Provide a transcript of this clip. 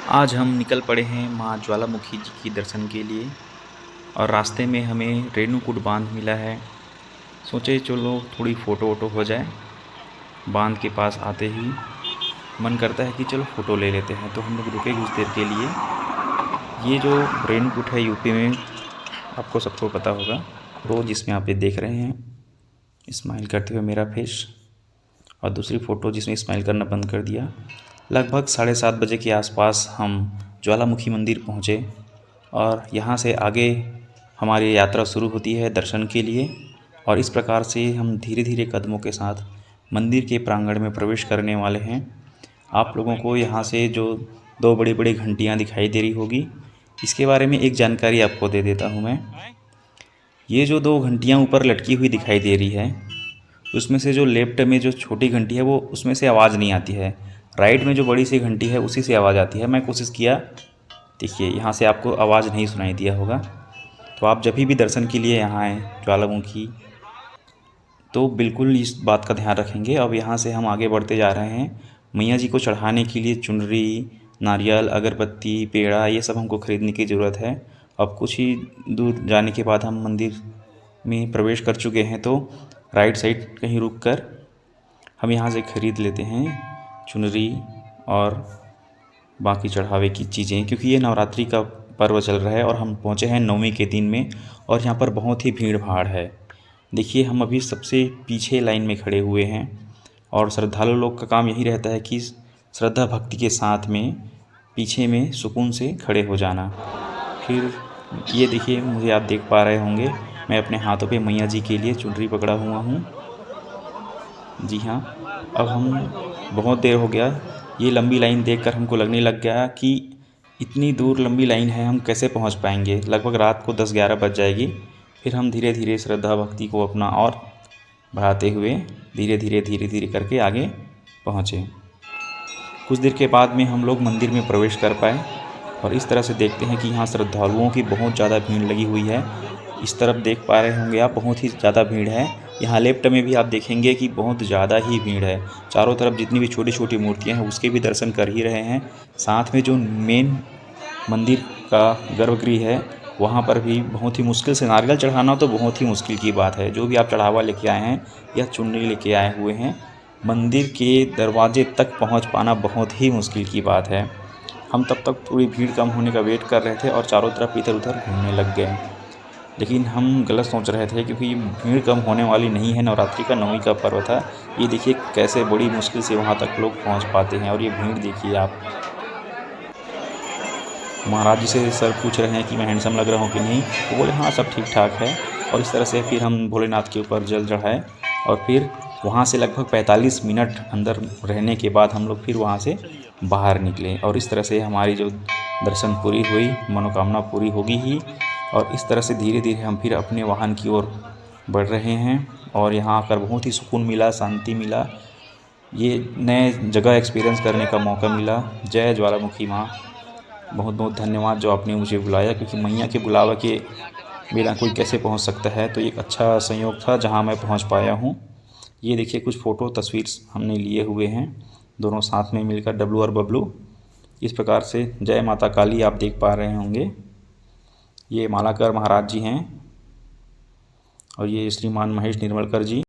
आज हम निकल पड़े हैं माँ ज्वालामुखी जी की दर्शन के लिए और रास्ते में हमें रेणुकूट बांध मिला है। सोचे चलो थोड़ी फ़ोटो वोटो हो जाए। बांध के पास आते ही मन करता है कि चलो फ़ोटो ले लेते हैं, तो हम लोग रुके कुछ देर के लिए। ये जो रेणुकूट है यूपी में, आपको सबको पता होगा। रोज़ इसमें आप ये देख रहे हैं स्माइल करते हुए मेरा फेस, और दूसरी फ़ोटो जिसमें स्माइल करना बंद कर दिया। लगभग 7:30 बजे के आसपास हम ज्वालामुखी मंदिर पहुँचे और यहाँ से आगे हमारी यात्रा शुरू होती है दर्शन के लिए। और इस प्रकार से हम धीरे धीरे कदमों के साथ मंदिर के प्रांगण में प्रवेश करने वाले हैं। आप लोगों को यहाँ से जो 2 बड़ी बड़ी घंटियाँ दिखाई दे रही होगी, इसके बारे में एक जानकारी आपको दे देता हूँ मैं। ये जो 2 घंटियाँ ऊपर लटकी हुई दिखाई दे रही है, उसमें से जो लेफ्ट में जो छोटी घंटी है वो उसमें से आवाज़ नहीं आती है। राइट में जो बड़ी सी घंटी है उसी से आवाज़ आती है। मैं कोशिश किया, देखिए यहाँ से आपको आवाज़ नहीं सुनाई दिया होगा। तो आप जब भी दर्शन के लिए यहाँ आएँ ज्वालामुखी, तो बिल्कुल इस बात का ध्यान रखेंगे। अब यहाँ से हम आगे बढ़ते जा रहे हैं। मैया जी को चढ़ाने के लिए चुनरी, नारियल, अगरबत्ती, पेड़ा, ये सब हमको ख़रीदने की ज़रूरत है। अब कुछ ही दूर जाने के बाद हम मंदिर में प्रवेश कर चुके हैं, तो राइट साइड कहीं रुक कर हम यहाँ से ख़रीद लेते हैं चुनरी और बाकी चढ़ावे की चीज़ें, क्योंकि ये नवरात्रि का पर्व चल रहा है और हम पहुँचे हैं 9वीं के दिन में और यहाँ पर बहुत ही भीड़ भाड़ है। देखिए हम अभी सबसे पीछे लाइन में खड़े हुए हैं और श्रद्धालु लोग का काम यही रहता है कि श्रद्धा भक्ति के साथ में पीछे में सुकून से खड़े हो जाना। फिर ये देखिए, मुझे आप देख पा रहे होंगे, मैं अपने हाथों पे मैया जी के लिए चुनरी पकड़ा हुआ हूँ। जी हाँ, अब हम बहुत देर हो गया, ये लंबी लाइन देखकर हमको लगने लग गया कि इतनी दूर लंबी लाइन है, हम कैसे पहुँच पाएंगे। लगभग रात को 10-11 बज जाएगी। फिर हम धीरे धीरे श्रद्धा भक्ति को अपना और बढ़ाते हुए धीरे धीरे करके आगे पहुँचे। कुछ देर के बाद में हम लोग मंदिर में प्रवेश कर पाए और इस तरह से देखते हैं कि यहाँ श्रद्धालुओं की बहुत ज़्यादा भीड़ लगी हुई है। इस तरफ देख पा रहे होंगे आप, बहुत ही ज़्यादा भीड़ है। यहाँ लेफ्ट में भी आप देखेंगे कि बहुत ज़्यादा ही भीड़ है। चारों तरफ जितनी भी छोटी छोटी मूर्तियाँ हैं उसके भी दर्शन कर ही रहे हैं। साथ में जो मेन मंदिर का गर्भगृह है वहाँ पर भी बहुत ही मुश्किल से नारियल चढ़ाना तो बहुत ही मुश्किल की बात है। जो भी आप चढ़ावा लेके आए हैं या चुन्नी लेके आए हुए हैं, मंदिर के दरवाजे तक पहुँच पाना बहुत ही मुश्किल की बात है। हम तब तक पूरी भीड़ कम होने का वेट कर रहे थे और चारों तरफ इधर उधर घूमने लग गए, लेकिन हम गलत सोच रहे थे क्योंकि भीड़ कम होने वाली नहीं है। नवरात्रि का 9वीं का पर्व था। ये देखिए कैसे बड़ी मुश्किल से वहाँ तक लोग पहुँच पाते हैं। और ये भीड़ देखिए आप। महाराज जी से सर पूछ रहे हैं कि मैं हैंडसम लग रहा हूँ कि नहीं, वो बोले हाँ सब ठीक ठाक है। और इस तरह से फिर हम भोलेनाथ के ऊपर जल चढ़ाए और फिर वहाँ से लगभग 45 मिनट अंदर रहने के बाद हम लोग फिर वहाँ से बाहर निकले। और इस तरह से हमारी जो दर्शन पूरी हुई, मनोकामना पूरी होगी ही। और इस तरह से धीरे धीरे हम फिर अपने वाहन की ओर बढ़ रहे हैं और यहाँ आकर बहुत ही सुकून मिला, शांति मिला। ये नए जगह एक्सपीरियंस करने का मौका मिला। जय ज्वालामुखी माँ। बहुत बहुत धन्यवाद जो आपने मुझे बुलाया, क्योंकि मैया के बुलावा के बिना कोई कैसे पहुंच सकता है। तो एक अच्छा संयोग था जहां मैं पहुंच पाया हूं। ये देखिए कुछ फ़ोटो तस्वीर हमने लिए हुए हैं दोनों साथ में मिलकर, डब्लू और बबलू। इस प्रकार से जय माता काली आप देख पा रहे होंगे। ये मालाकर महाराज जी हैं और ये श्रीमान महेश निर्मलकर जी।